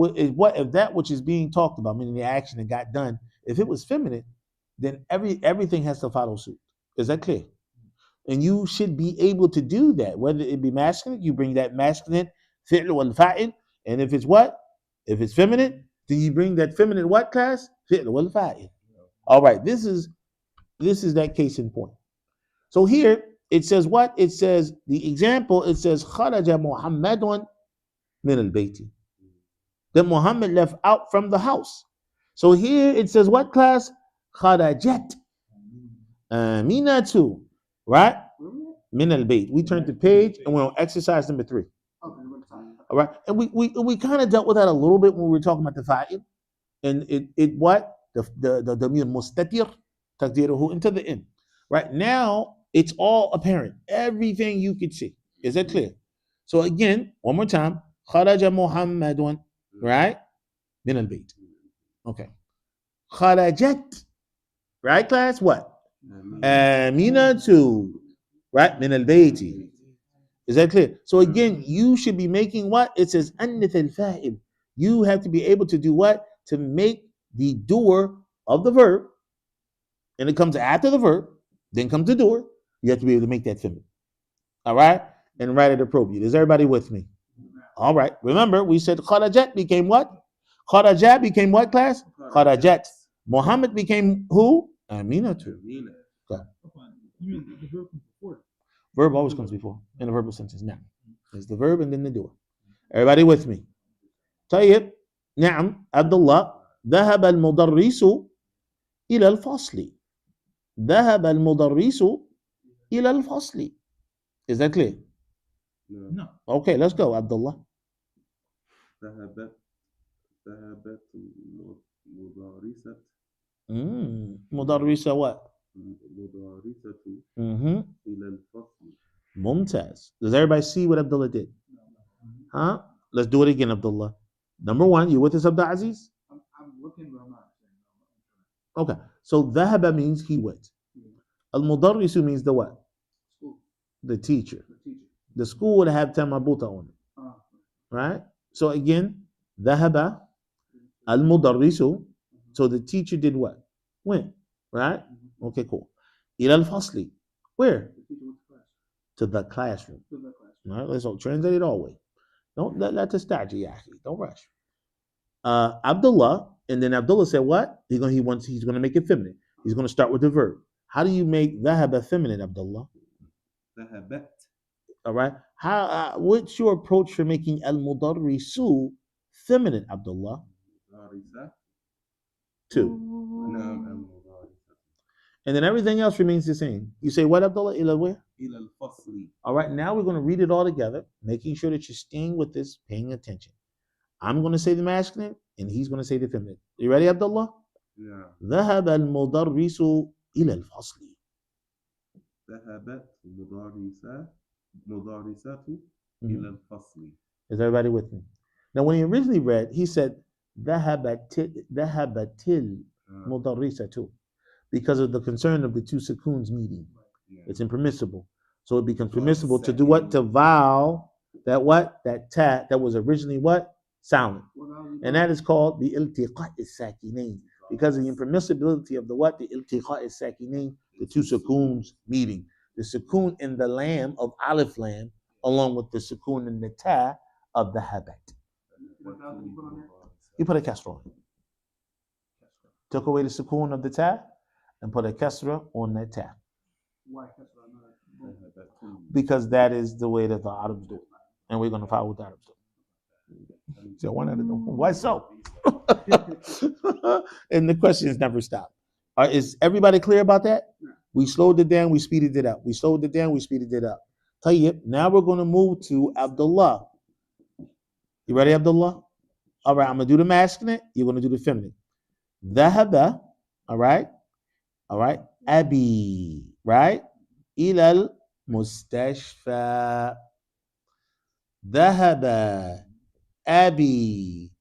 which is being talked about, meaning the action that got done, if it was feminine, then everything has to follow suit. Is that clear? And you should be able to do that. Whether it be masculine, you bring that masculine fi'l wal fa'il. And if it's what? If it's feminine, then you bring that feminine what class? Fi'l wal fa'il. All right, this is that case in point. So here it says what? It says the example, it says kharaja Muhammadun min al-bayti. That Muhammad left out from the house. So here it says what class? Kharajat Aminatu, right? Min al-bayt. We turned the page and we're on exercise number 3. All right, and we kind of dealt with that a little bit when we were talking about the fa'il, and it what the damir mustatir taqdiruhu into the end. Right now, it's all apparent. Everything you could see. Is that clear? So again, one more time. Kharaja Muhammadun, right? Min al-bayt. Okay. Kharajat, right, class? What? Aminatu, right? Min al-bayti. Is that clear? So again, you should be making what? It says annith al-fa'il. You have to be able to do what? To make the doer of the verb, and it comes after the verb, then comes the doer. You have to be able to make that feminine. All right? And write it appropriate. Is everybody with me? All right. Remember, we said kharajat became what? Kharajat became what, class? Kharajat. Muhammad became who? Aminatu. Okay. You mean the verb comes before? Verb always comes before in a verbal sentence. Now, there's the verb and then the doer. Everybody with me? طيب. نعم. عبد الله. ذهب المدرس إلى الفصل. ذهب المدرس إلى الفصل. Is that clear? No. Okay, let's go, Abdullah. ذهبت مدرسة مدرسة what? مدرسة Mm-hmm. إلى الفصل. Mumtaz. Does everybody see what Abdullah did? Huh? Let's do it again, Abdullah. Number 1, you with us, Abdul Aziz? I'm looking, but I'm not saying Okay. So dhahaba means he went. Al-mudarrisu means the what? School. The teacher. The teacher. The school would have tamabuta on it. Right? So again, dhahaba al-mudarrisu. So the teacher did what? Went. Right? Okay, cool. Ila al-fasli. Where? The teacher went to class. To the classroom. To the class. All right, let's all translate it all the way. Don't let the strategy actually. Don't rush. Abdullah, and then Abdullah said what? He's gonna make it feminine. He's gonna start with the verb. How do you make dhahaba feminine, Abdullah? ذهبت. All right. What's your approach for making al-mudarrisu feminine, Abdullah? مدرسة. 2. And then everything else remains the same. You say what, Abdullah? Ila where? إلى الفصل. All right, now we're going to read it all together, making sure that you're staying with this, paying attention. I'm going to say the masculine, and he's going to say the feminine. You ready, Abdullah? Yeah. ذهب المدرس إلى الفصل. ذهبت مدرسة إلى الفصل. Is everybody with me? Now, when he originally read, he said ذهبت المدرسة, because of the concern of the 2 sukoons meeting. Yeah. It's impermissible. So it becomes permissible to do what? To vowel that what? That ta that was originally what? Silent. And that is called the iltiqa' as-sakinain, because of the impermissibility of the what? The iltiqa' as-sakinain, the 2 sukoons meeting. The sukoon in the lam of alif lam, along with the sukoon in the ta of the habat. You put a kasra on it. Took away the sukoon of the ta and put a kasra on that ta. Why kasra? Because that is the way that the Arabs do it. And we're going to follow what the Arabs do. So one out of them. Why so? And the questions never stop. Is everybody clear about that? We slowed it down, we speeded it up. We slowed it down, we speeded it up. Tayyib, now we're going to move to Abdullah. You ready, Abdullah? All right, I'm going to do the masculine. You're going to do the feminine. Dhahaba, all right? All right. Abi, right? Ilal mustashfa. Dhahaba Abi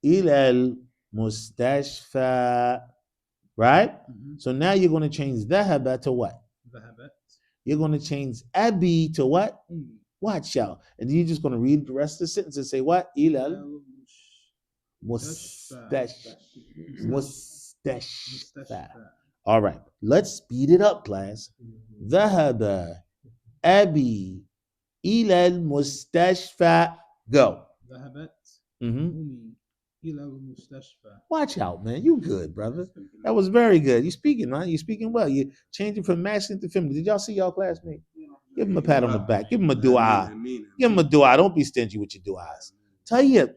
ilal mustashfa. Right? So now you're going to change dhahaba to what? Dhahabat. You're going to change Abi to what? Watch out. And then you're just going to read the rest of the sentence and say what? Ilal mustashfa. All right. Let's speed it up, class. Dhahaba Abi ilal mustashfa. Go. Dhahabat Mm-hmm. Umi ila al-mustashfa. Watch out, man. You good, brother. That was very good. You speaking, man. You speaking well. You changing from masculine to feminine. Did y'all see y'all classmate? Give him a pat on the back. Give him a dua. Give him a dua. Don't be stingy with your duas. Tayyib.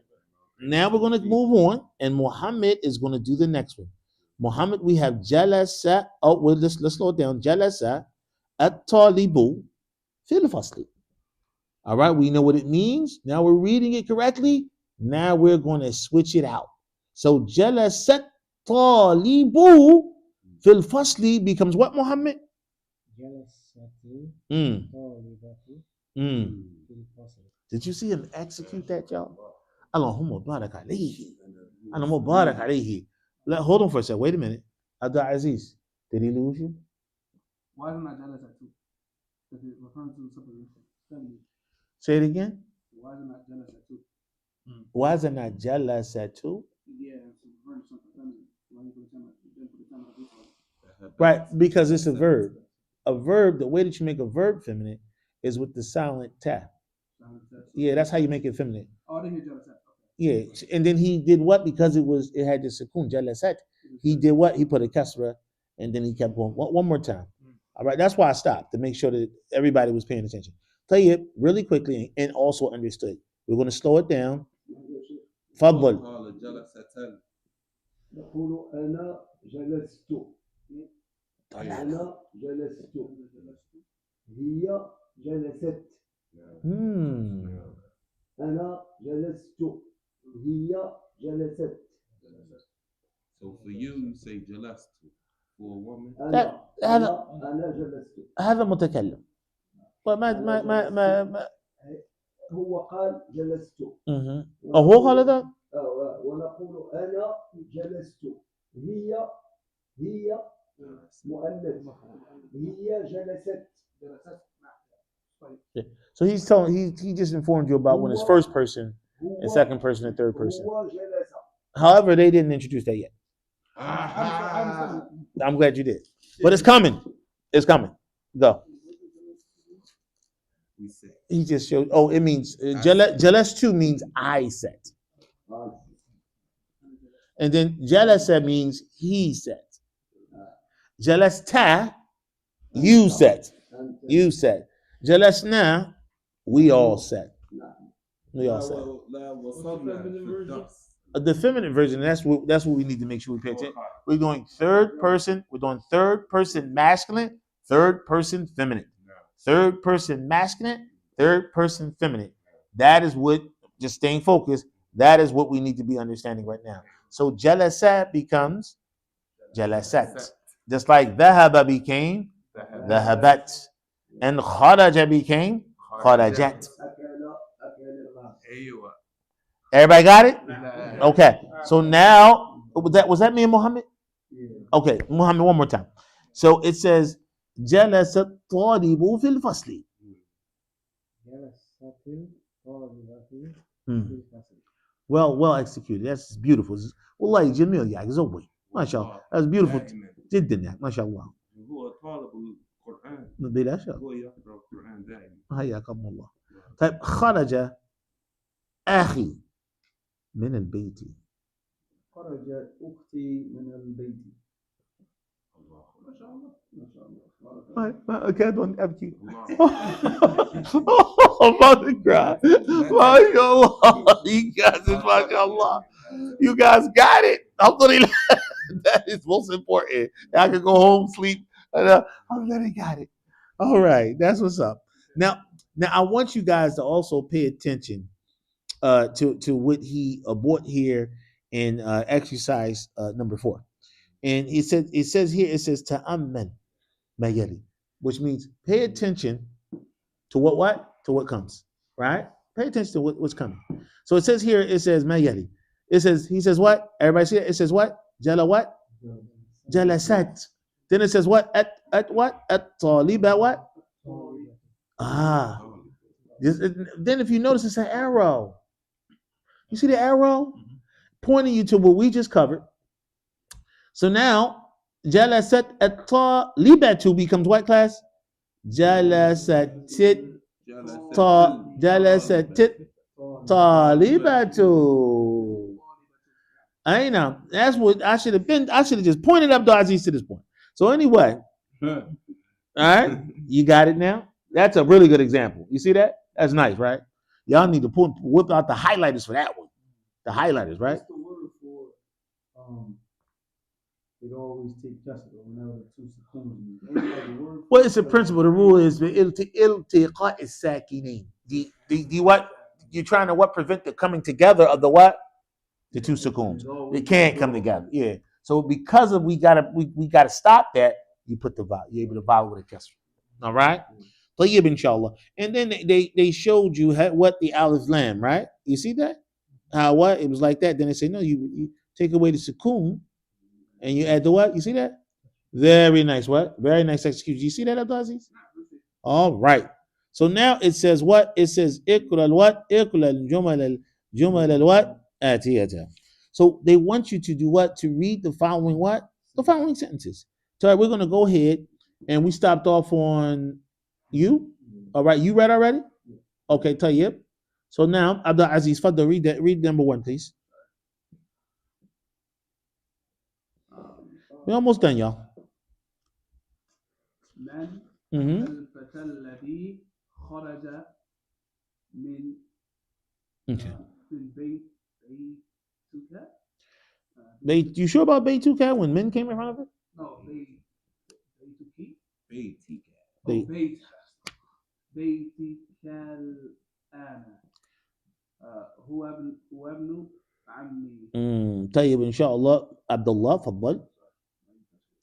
Now we're going to move on, and Muhammad is going to do the next one. Muhammad, we have jalasa. Oh, well, let's slow it down. Jalasa at-talibu fil fasli. All right, we know what it means. Now we're reading it correctly. Now we're going to switch it out. So jalasat talibu fil fasli becomes what, Muhammad? Mm. Did you see him execute that, y'all? Allahumma barak alayhi. Allahumma barak alayhi. Hold on for a second. Wait a minute. Abdul Aziz, did he lose you? Why isn't that jealous at two? Because it's referring to something feminine. Say it again. Why is it not jealous at two? Why is it not jealous at two? Yeah, it's referring to something feminine. Why you put the time at Right, because it's a verb. A verb, the way that you make a verb feminine is with the silent ta. Yeah, that's how you make it feminine. Oh, I didn't hear jealous at. Yeah, and then he did what? Because it had the sukun, jalasat. He did what? He put a kasra, and then he kept going. One more time. All right, that's why I stopped, to make sure that everybody was paying attention. Tell you really quickly and also understood. We're going to slow it down. Fadl. نقول أنا جلست أنا جلست هي جلست أنا جلست هي جلست. So for you say jalastu. For a woman. أنا جلست. هذا متكلم. ما هو قال جلست. هو قال هذا. ونقول أنا جلست هي مؤنث هي جلست. So he's telling he just informed you about when it's first person and second person and third person. However, they didn't introduce that yet. I'm glad you did. But it's coming. It's coming. Go. He just showed. Oh, it means jealous too means I said. And then jalasa means he said. Jalasta, you said. You said. Jalasna, we all said. We all said. The feminine version, that's what we need to make sure we pay attention. We're doing third person, we're doing third person masculine, third person feminine. Third person masculine, third person feminine. That is what, just staying focused, that is what we need to be understanding right now. So jalasa becomes jalasat. Just like dhahaba became dhahabat. And kharaja became kharajat. Everybody got it? Okay. So now, was that me and Muhammad? Okay, Muhammad, one more time. So it says, jalasat talibu fil fasli. Well executed. That's beautiful. Wallahi jamil ya zawwi. MashaAllah. That's beautiful. جدا يعني ما شاء الله. بلا شك. حياكم الله. طيب خرج أخي من البيت. خرجت أختي من البيت. ما شاء الله. ما شاء الله. ما أكاد أن أبكي. about to cry. MashaAllah. You guys is MashaAllah. You guys got it. Alhamdulillah. That is most important. I can go home, sleep. I'm glad I got it. All right, that's what's up. Now I want you guys to also pay attention to what he brought here in exercise number 4. And it says ta'amman mayali, which means pay attention to what comes, right? Pay attention to what's coming. So it says here, it says mayali. He says what? Everybody see it? It says what? Jala what? Jalasat. Then it says what? At what? At taliba what? Then if you notice, it's an arrow. You see the arrow? Pointing you to what we just covered. So now, jalasat at talibatu becomes what class? Jalasatit talibatu. I know. That's what I should have been. I should have just pointed up Aziz to this point. So anyway, all right, you got it now. That's a really good example. You see that? That's nice, right? Y'all need to whip out the highlighters for that one. The highlighters, right? What's the word for They always take justice whenever the two sukuns. What is the principle? The rule is iltiqa is-sakinain. The what? You're trying to what prevent the coming together of the what? The two sukuns. They can't come together. Yeah. So because of we gotta stop that, you put the vowel. You're able to vowel with a kasra. All right. Tayyib inshallah. And then they showed you what the alif lam, right? You see that? How what? It was like that. Then they say no, you take away the sukun and you add the what? You see that? Very nice. What? Very nice execution. You see that, Abdulaziz? All right. So now it says what? It says ikra what? Ikra al-jumal al-what? Atiyata. So they want you to do what? To read the following what? The following sentences. So we're going to go ahead and we stopped off on you. All right. You read already? Okay, Tayyib. So now, Abdul Aziz, Fadda, read that. Read number 1, please. We're almost done, y'all. من الفتى الذي خرج من بيتك. You sure about Beytuka when men came in front of it? No, بيتك الآن هو ابن عمي. طيب إن شاء الله. عبد الله فضل.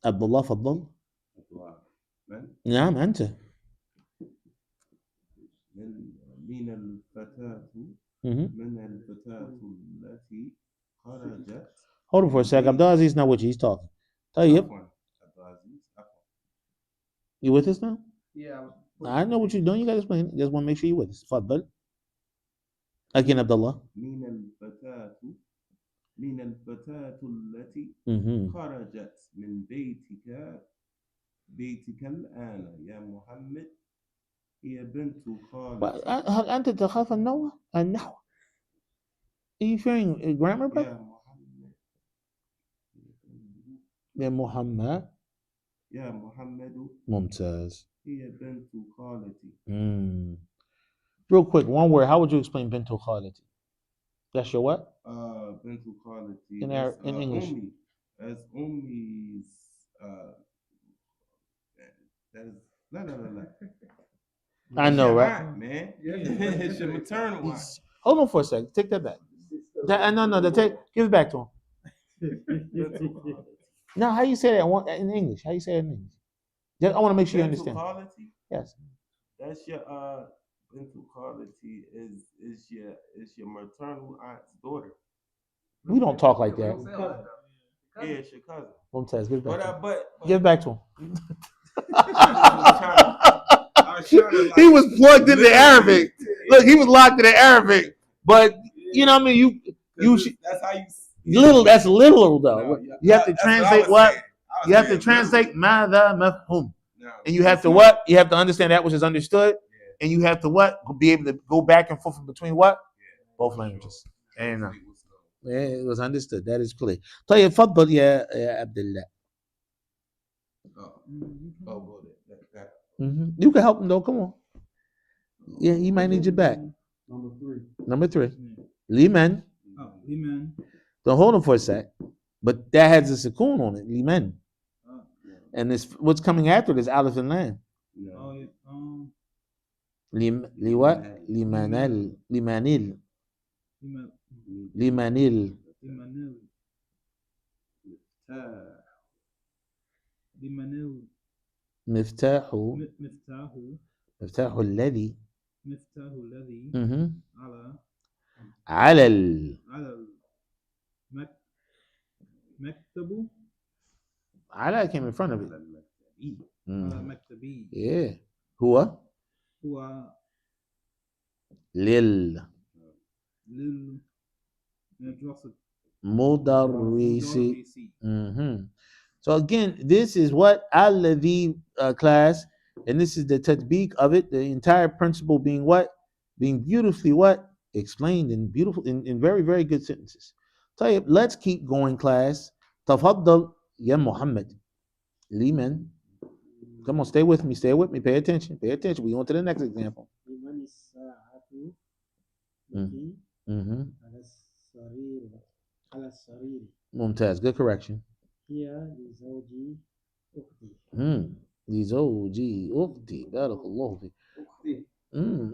عبد الله فضل. نعم أنت. من الفتاة التي خرجت. Hold on for a sec. Abdulaziz is not with you. He's talking. طيب. You with us now? Yeah. I know what you're doing. You got to explain. Just want to make sure you're with us. فضل. Again, Abdullah. من الفتاة التي خرجت من بيتك الآن يا محمد هي بنت خالتي. هل أنت تخاف النحو؟ Are you fearing grammar, bro? يا محمد. يا محمد. ممتاز. هي بنت خالتي. Real quick, one word. How would you explain bintu khalati? That's your what? Bintu khalati. In English. As ummi's. That is no. I know, right? Man, it's your maternal one. Hold on for a second. Take that back. Give it back to him. Now, how you say that in English? How you say it in English? I want to make sure you understand. Quality? Yes. That's your bintu quality is your maternal aunt's daughter. We don't talk like that. Yeah, it's your cousin. Mumtaz, give it back. But give it back to him. He was plugged into Arabic. Look, he was locked into Arabic. But you know what I mean? You that's how you. Little. That's little though. No, you have to translate what? You have to translate ma'adha mafhum. And you have to what? You have to understand that which is understood. Yeah. And you have to what? Be able to go back and forth between what? Yeah. Both languages. And it was understood. That is clear. طيب فضل يا عبد الله. You can help him though. Come on. Yeah, he might need you back. Number 3. Liman. Liman. Don't hold him for a sec. But that has a sukoon on it. Liman. And this what's coming after this alif and lam. Limanil. مفتاح الذي على المكتب. على came in front of it. على مكتبي. Yeah. هو لل مدرسي. So again, this is what al-ladhi class, and this is the tatbiq of it. The entire principle being what? Being beautifully what? Explained in beautiful, in very, very good sentences. طيب, let's keep going, class. Tafaddal ya Muhammad. Liman. Come on, stay with me. Pay attention. We on to the next example. Mumtaz, good correction. لزوجي أختي بارك الله فيك.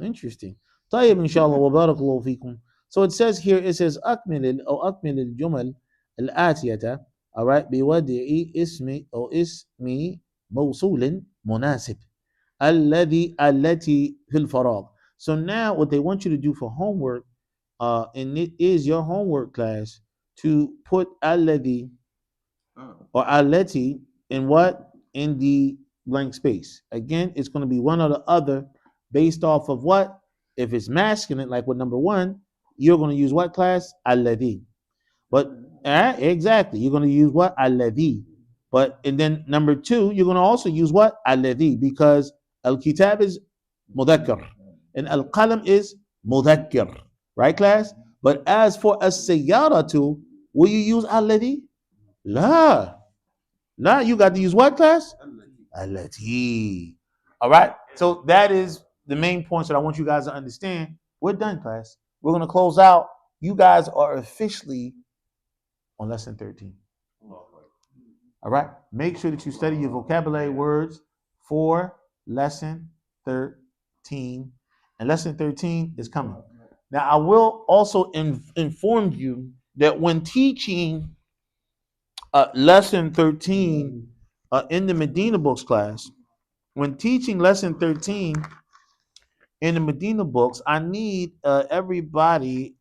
Interesting. طيب إن شاء الله وبارك الله فيكم. So it says here, it says أكمل الجمل الآتية. All right, بوضع اسم أو اسم موصول مناسب التي في الفراغ. So now what they want you to do for homework, and it is your homework class, to put الذي or التي in what? In the blank space. Again, it's going to be one or the other based off of what? If it's masculine, like with number 1, you're going to use what class? الذي. But exactly, you're going to use what? الذي. But and then number 2, you're going to also use what? الذي, because al-kitab is mudhakkar and al-qalam is mudhakkar. Right, class? But as for as-sayyaratu, will you use الذي? La. La, you got to use what, class? Allati. All right. So that is the main points that I want you guys to understand. We're done, class. We're going to close out. You guys are officially on lesson 13. All right. Make sure that you study your vocabulary words for lesson 13. And lesson 13 is coming. Now, I will also inform you that when teaching lesson 13 in the Medina books class, when teaching lesson 13 in the Medina books, I need everybody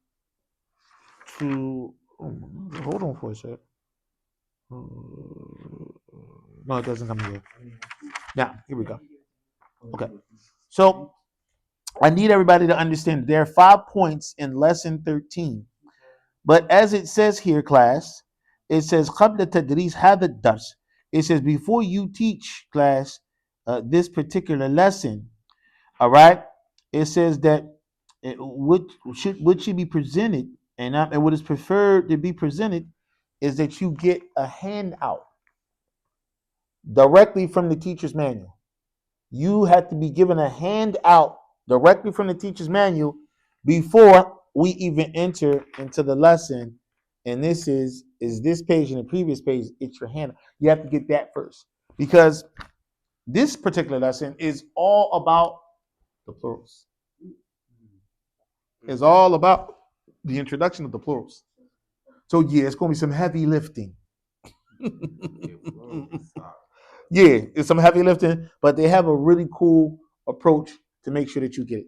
to hold on for a sec. No, it doesn't come here. Yeah, here we go. Okay. So I need everybody to understand there are 5 points in lesson 13. But as it says here, class, it says قبل تدريس هذا الدرس. It says before you teach, class, this particular lesson, all right, it says that what should be presented, and what is preferred to be presented is that you get a handout directly from the teacher's manual. You have to be given a handout directly from the teacher's manual before we even enter into the lesson. And this is this page and the previous page. It's your handout. You have to get that first, because this particular lesson is all about the plurals. It's all about the introduction of the plurals. So yeah, it's going to be some heavy lifting. Yeah, it's some heavy lifting, but they have a really cool approach to make sure that you get it.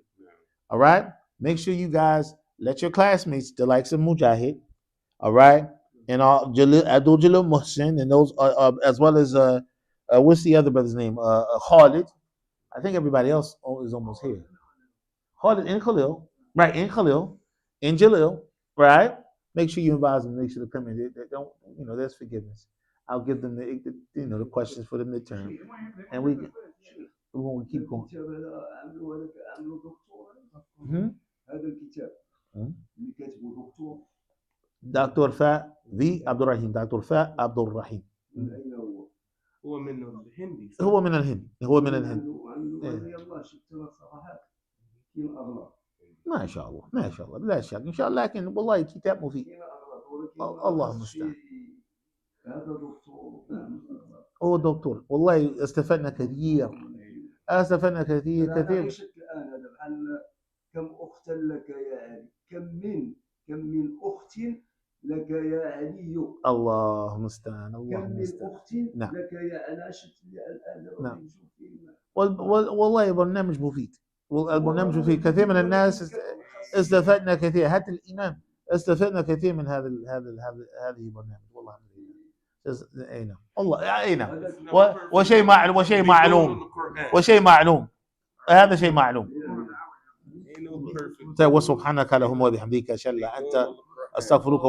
All right? Make sure you guys let your classmates, the likes of Mujahid, all right, and Abdul Jalil Muhsin, and those, as well as what's the other brother's name? Khalid. I think everybody else is almost here. Khalid and Khalil, right? And Khalil, and Jalil, right? Make sure you advise them. Make sure to come in. They don't, there's forgiveness. I'll give them the questions for the midterm, and we keep going. دكتور فاء ذي عبد الرحيم. دكتور فاء عبد الرحيم. هو من الهند. هو من الهند. ما شاء الله لا شك ان شاء الله، لكن والله كتاب مفيد. الله المستعان. هو دكتور، والله استفدنا كثير. كثير. لا شك الآن هذا بحال كم أخت لك يا علي، كم من أخت لك يا علي. الله المستعان. كم من أخت لك يا أنا شفت الآن. نعم. والله برنامج مفيد. والبرنامج مفيد. كثير من الناس استفدنا كثير، حتى الإمام استفدنا كثير من هذه البرنامج. والله اي نعم والله اي نعم. وشيء معلوم هذا شيء معلوم. وسبحانك اللهم وبحمدك اشهد ان لا اله الا انت استغفرك